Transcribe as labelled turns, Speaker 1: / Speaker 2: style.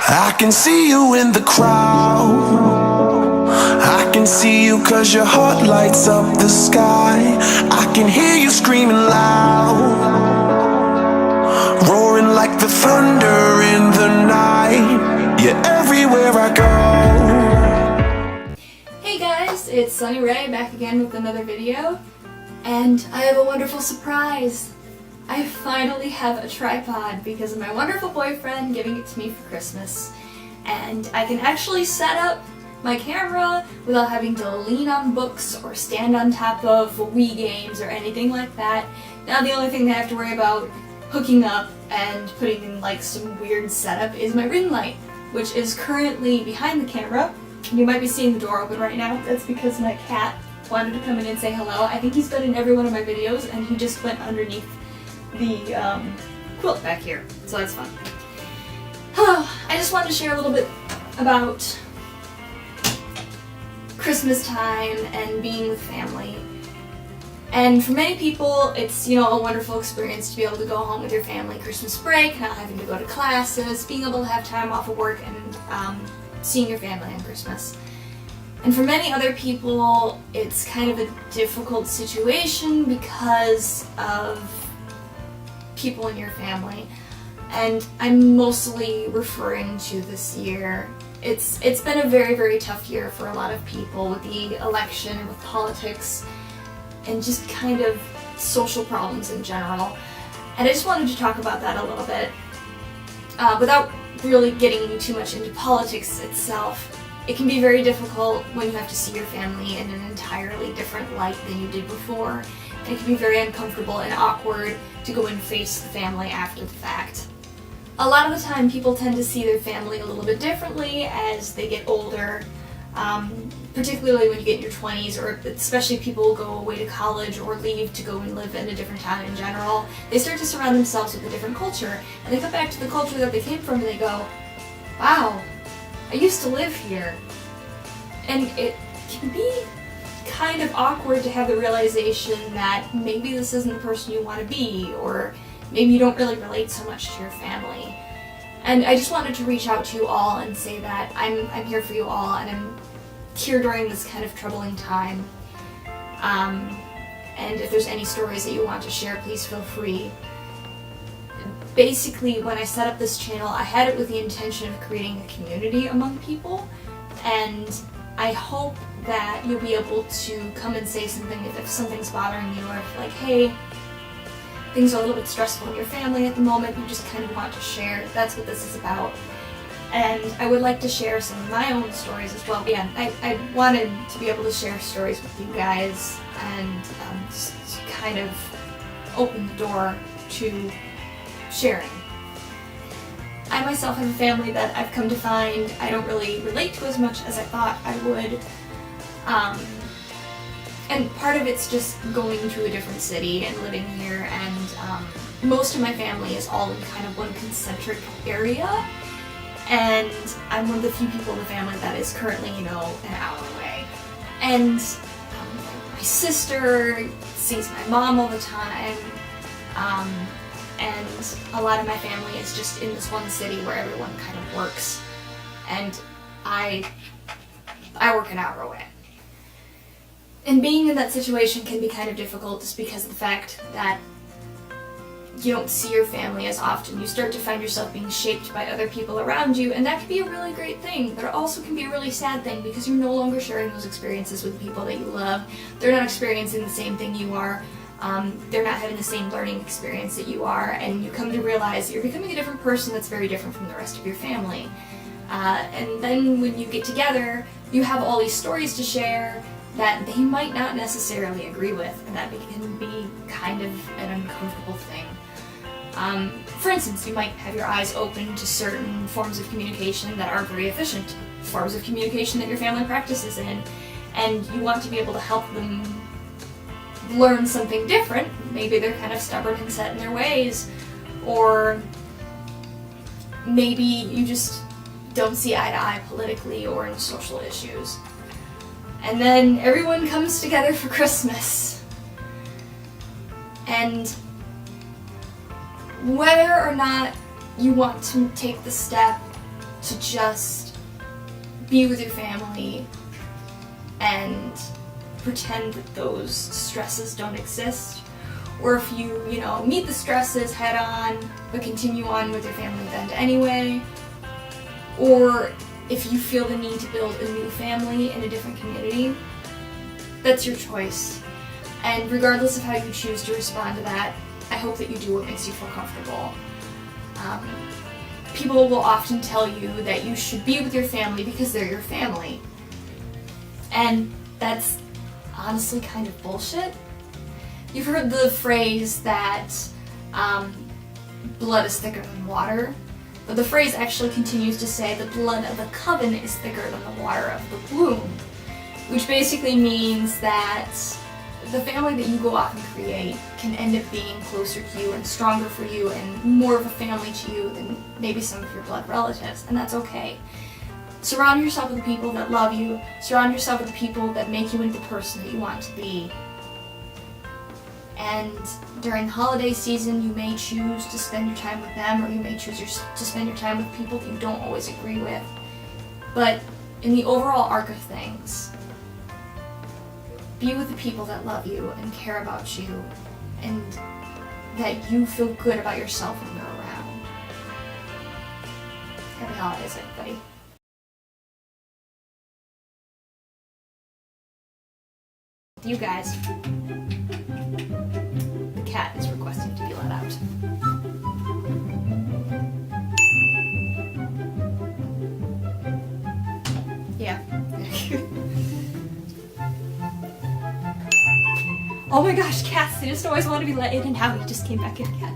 Speaker 1: I can see you in the crowd. I can see you 'cause your heart lights up the sky. I can hear you screaming loud, roaring like the thunder in the night. Yeah, everywhere I go.
Speaker 2: Hey guys, it's Sunny Raye back again with another video, and I have a wonderful surprise. I finally have a tripod because of my wonderful boyfriend giving it to me for Christmas. And I can actually set up my camera without having to lean on books or stand on top of Wii games or anything like that. Now the only thing that I have to worry about hooking up and putting in like some weird setup is my ring light, which is currently behind the camera. You might be seeing the door open right now. That's because my cat wanted to come in and say hello. I think he's been in every one of my videos and he just went underneath the quilt back here, so that's fun. I just wanted to share a little bit about Christmas time and being with family. And for many people, it's, a wonderful experience to be able to go home with your family Christmas break, not having to go to classes, being able to have time off of work and seeing your family on Christmas. And for many other people, it's kind of a difficult situation because of people in your family. And I'm mostly referring to this year. It's been a very, very tough year for a lot of people with the election, with politics, and just kind of social problems in general. And I just wanted to talk about that a little bit. Without really getting too much into politics itself, it can be very difficult when you have to see your family in an entirely different light than you did before. And it can be very uncomfortable and awkward to go and face the family after the fact. A lot of the time people tend to see their family a little bit differently as they get older, particularly when you get in your 20s, or especially people go away to college or leave to go and live in a different town in general. They start to surround themselves with a different culture, and they come back to the culture that they came from and they go, wow, I used to live here. And it can be kind of awkward to have the realization that maybe this isn't the person you want to be, or maybe you don't really relate so much to your family. And I just wanted to reach out to you all and say that I'm here for you all, and I'm here during this kind of troubling time. And if there's any stories that you want to share, please feel free. Basically, when I set up this channel, I had it with the intention of creating a community among people, and I hope that you'll be able to come and say something if something's bothering you, or if like, hey, things are a little bit stressful in your family at the moment, you just kind of want to share. That's what this is about. And I would like to share some of my own stories as well. Yeah, I wanted to be able to share stories with you guys and just kind of open the door to sharing. I myself have a family that I've come to find I don't really relate to as much as I thought I would. And part of it's just going to a different city and living here, and most of my family is all in kind of one concentric area, and I'm one of the few people in the family that is currently, an hour away. And my sister sees my mom all the time, and a lot of my family is just in this one city where everyone kind of works, and I work an hour away. And being in that situation can be kind of difficult just because of the fact that you don't see your family as often. You start to find yourself being shaped by other people around you, and that can be a really great thing, but it also can be a really sad thing because you're no longer sharing those experiences with people that you love. They're not experiencing the same thing you are. They're not having the same learning experience that you are, and you come to realize you're becoming a different person that's very different from the rest of your family. And then when you get together, you have all these stories to share that they might not necessarily agree with, and that can be kind of an uncomfortable thing. For instance, you might have your eyes open to certain forms of communication that are very efficient, forms of communication that your family practices in, and you want to be able to help them learn something different. Maybe they're kind of stubborn and set in their ways, or maybe you just don't see eye to eye politically or in social issues. And then everyone comes together for Christmas. And whether or not you want to take the step to just be with your family and pretend that those stresses don't exist. Or if you meet the stresses head on, but continue on with your family event anyway. Or if you feel the need to build a new family in a different community, that's your choice. And regardless of how you choose to respond to that, I hope that you do what makes you feel comfortable. People will often tell you that you should be with your family because they're your family. And that's honestly kind of bullshit. You've heard the phrase that blood is thicker than water, but the phrase actually continues to say the blood of the coven is thicker than the water of the womb, which basically means that the family that you go off and create can end up being closer to you and stronger for you and more of a family to you than maybe some of your blood relatives, and that's okay. Surround yourself with the people that love you, surround yourself with the people that make you into the person that you want to be. And during the holiday season, you may choose to spend your time with them, or you may choose to spend your time with people that you don't always agree with. But in the overall arc of things, be with the people that love you and care about you, and that you feel good about yourself when they're around. Happy holidays, everybody. You guys. The cat is requesting to be let out. Yeah. Oh my gosh, cats, they just always want to be let in, and now he just came back in again.